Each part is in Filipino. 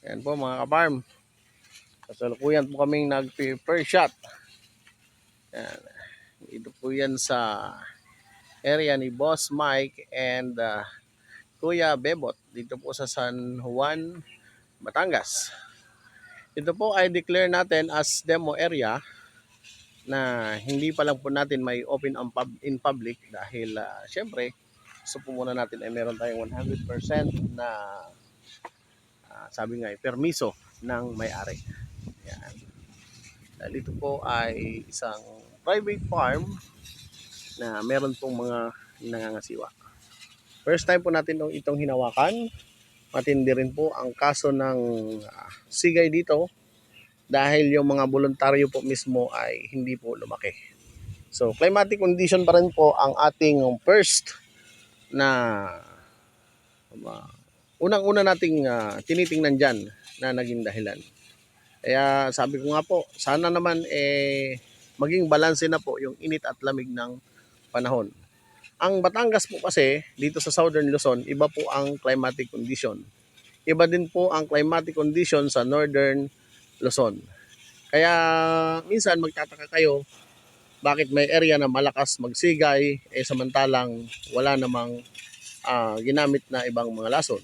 Yan po mga ka-farm. Kasalukuyan po kaming nag-first shot. Yan. Ito po yan sa area ni Boss Mike and Kuya Bebot dito po sa San Juan, Batangas. Ito po ay declare natin as demo area na hindi pa lang po natin may open in public dahil syempre gusto po muna natin ay meron tayong 100% na sabi nga permiso ng may-ari. Yan. Dahil ito po ay isang private farm na meron pong mga nangangasiwa. First time po natin itong hinawakan. Matindi rin po ang kaso ng sigay dito dahil yung mga voluntaryo po mismo ay hindi po lumaki. So climatic condition pa rin po ang ating first na unang-una nating tinitingnan dyan na naging dahilan. Kaya sabi ko nga po, sana naman maging balanse na po yung init at lamig ng panahon. Ang Batangas po kasi, dito sa Southern Luzon, iba po ang climatic condition. Iba din po ang climatic condition sa Northern Luzon. Kaya minsan magtataka kayo, bakit may area na malakas magsigay, samantalang wala namang ginamit na ibang mga lason.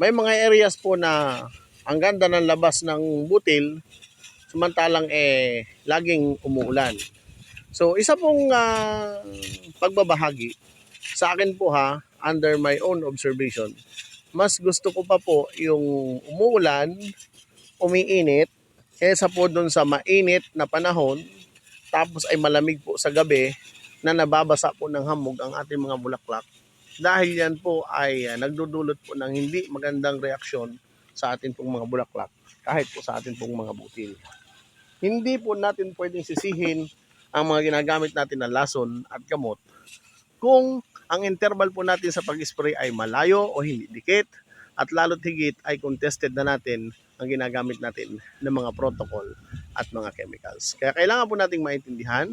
May mga areas po na ang ganda ng labas ng butil, samantalang laging umuulan. So isa pong pagbabahagi sa akin po under my own observation, mas gusto ko pa po yung umuulan, umiinit, kaysa po doon sa mainit na panahon, tapos ay malamig po sa gabi na nababasa po ng hamog ang ating mga bulaklak. Dahil yan po ay nagdudulot po ng hindi magandang reaksyon sa ating pong mga bulaklak, kahit po sa ating pong mga butil. Hindi po natin pwedeng sisihin ang mga ginagamit natin na lason at gamot kung ang interval po natin sa pag-spray ay malayo o hindi dikit, at lalo't higit ay contested na natin ang ginagamit natin ng mga protocol at mga chemicals. Kaya kailangan po nating maintindihan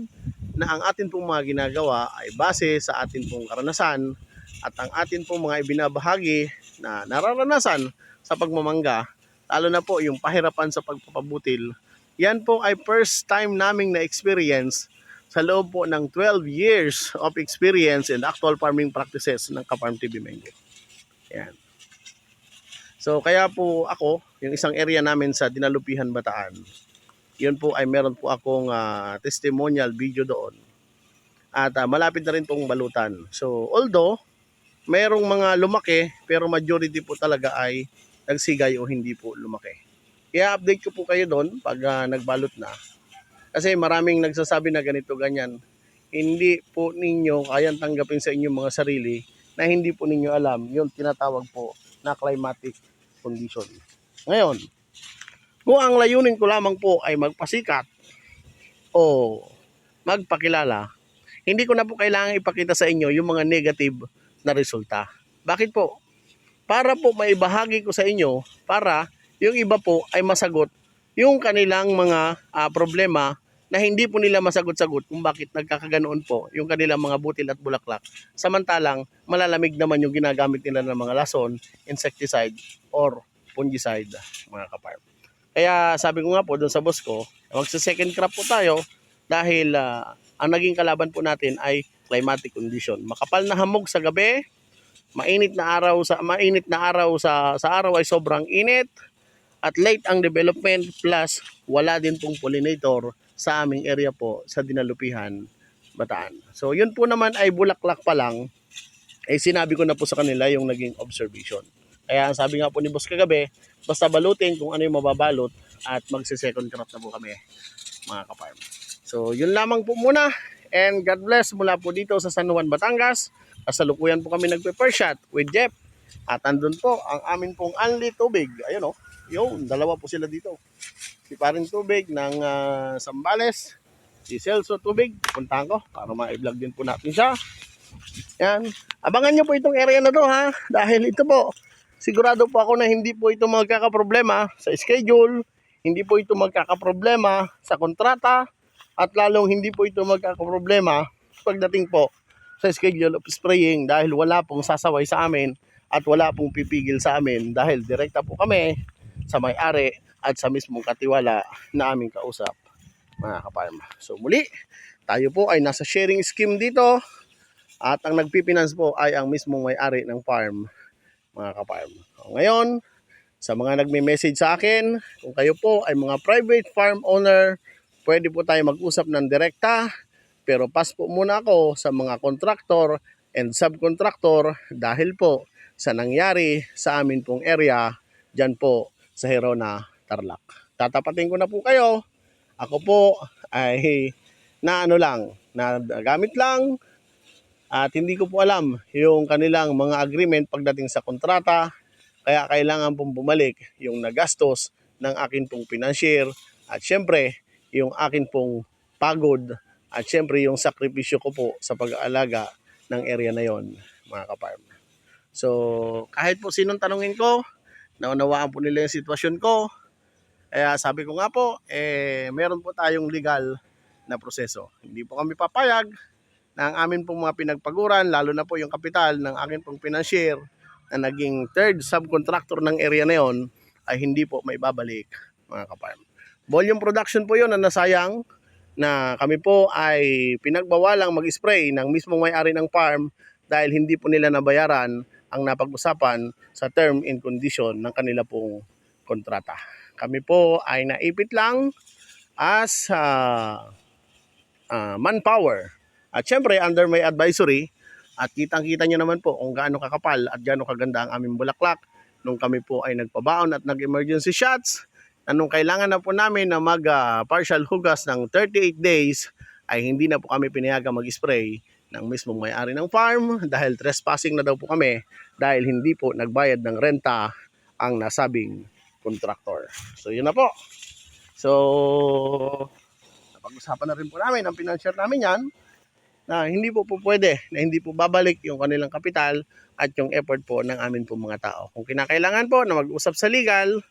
na ang atin pong mga ginagawa ay base sa atin pong karanasan at ang atin pong mga ibinabahagi na nararanasan sa pagmamangga, lalo na po yung pahirapan sa pagpapabutil. Yan po ay first time naming na-experience sa loob po ng 12 years of experience in actual farming practices ng Ka-Farm TV Mango. Yan. So kaya po ako, yung isang area namin sa Dinalupihan, Bataan, yun po ay meron po akong testimonial video doon. At malapit na rin pong balutan. So although merong mga lumaki, pero majority po talaga ay nagsigay o hindi po lumaki. Kaya update ko po kayo doon pag nagbalot na. Kasi maraming nagsasabi na ganito ganyan. Hindi po ninyo kayang tanggapin sa inyong mga sarili na hindi po ninyo alam yung tinatawag po na climatic condition. Ngayon, kung ang layunin ko lamang po ay magpasikat o magpakilala, hindi ko na po kailangan ipakita sa inyo yung mga negative na resulta. Bakit po? Para po maibahagi ko sa inyo, para yung iba po ay masagot yung kanilang mga problema na hindi po nila masagot-sagot kung bakit nagkakaganoon po yung kanilang mga butil at bulaklak. Samantalang malalamig naman yung ginagamit nila ng mga lason, insecticide, or fungicide, mga ka-farm. Kaya sabi ko nga po doon sa boss ko, magsa-second crop po tayo dahil ang naging kalaban po natin ay climatic condition. Makapal na hamog sa gabi, mainit na araw sa araw ay sobrang init, at late ang development, plus wala din pong pollinator sa aming area po sa Dinalupihan, Bataan. So yun po naman ay bulaklak pa lang, sinabi ko na po sa kanila yung naging observation. Kaya sabi nga po ni boss kagabi, basta balutin kung ano yung mababalot at magse-second crop na po kami, mga ka-farm. So yun lamang po muna, and God bless mula po dito sa San Juan, Batangas. Kasalukuyan po kami nagpe-first shot with Jeff. At andun po ang amin pong Anli Tubig. Ayun o, yun, dalawa po sila dito. Si Paring Tubig ng Sambales, si Celso Tubig, puntahan ko para ma-vlog din po natin siya. Yan, abangan nyo po itong area na to dahil ito po, sigurado po ako na hindi po ito magkakaproblema sa schedule, hindi po ito magkakaproblema sa kontrata, at lalong hindi po ito magkakaproblema pagdating po sa schedule of spraying dahil wala pong sasaway sa amin at wala pong pipigil sa amin dahil direkta po kami sa may-ari at sa mismong katiwala na aming kausap, mga kaparm. So muli, tayo po ay nasa sharing scheme dito at ang nagpipinance po ay ang mismong may-ari ng farm, mga kaparm. So, ngayon, sa mga nagme-message sa akin, kung kayo po ay mga private farm owner, pwede po tayo mag-usap ng direkta, pero pass po muna ako sa mga contractor and subcontractor dahil po sa nangyari sa amin pong area dyan po sa Herona, Tarlac. Tatapatin ko na po kayo. Ako po ay na gamit lang at hindi ko po alam yung kanilang mga agreement pagdating sa kontrata. Kaya kailangan pong bumalik yung nagastos ng akin pong financier at syempre yung akin pong pagod at syempre yung sakripisyo ko po sa pag-aalaga ng area na yon, mga kaparm. So kahit po sinong tanungin ko, naunawaan po nila yung sitwasyon ko. Kaya sabi ko nga po, meron po tayong legal na proseso. Hindi po kami papayag na ang amin pong mga pinagpaguran, lalo na po yung kapital ng akin pong financier na naging third subcontractor ng area na yon ay hindi po may babalik, mga kaparm. Volume production po yon na nasayang na kami po ay pinagbawalang mag-spray ng mismong may-ari ng farm dahil hindi po nila nabayaran ang napag-usapan sa term and condition ng kanila pong kontrata. Kami po ay naipit lang as manpower. At syempre, under my advisory, at kitang-kita nyo naman po kung gaano kakapal at gaano kaganda ang aming bulaklak nung kami po ay nagpabaon at nag-emergency shots. Na nung kailangan na po namin na mag-partial hugas ng 38 days, ay hindi na po kami pinayagang mag-spray ng mismong may-ari ng farm dahil trespassing na daw po kami dahil hindi po nagbayad ng renta ang nasabing contractor. So yun na po. So napag-usapan na rin po namin ang financier namin yan na hindi po pwede, na hindi po babalik yung kanilang kapital at yung effort po ng amin po mga tao. Kung kinakailangan po na mag-usap sa legal,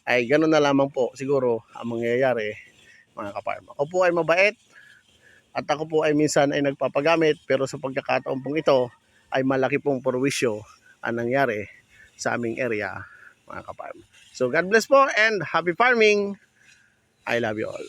ay gano'n na lamang po siguro ang mangyayari, mga kaparm. Ako po ay mabait at ako po ay minsan ay nagpapagamit, pero sa pagkakataon pong ito ay malaki pong perwisyo ang nangyari sa aming area, mga kaparm. So God bless po and happy farming. I love you all.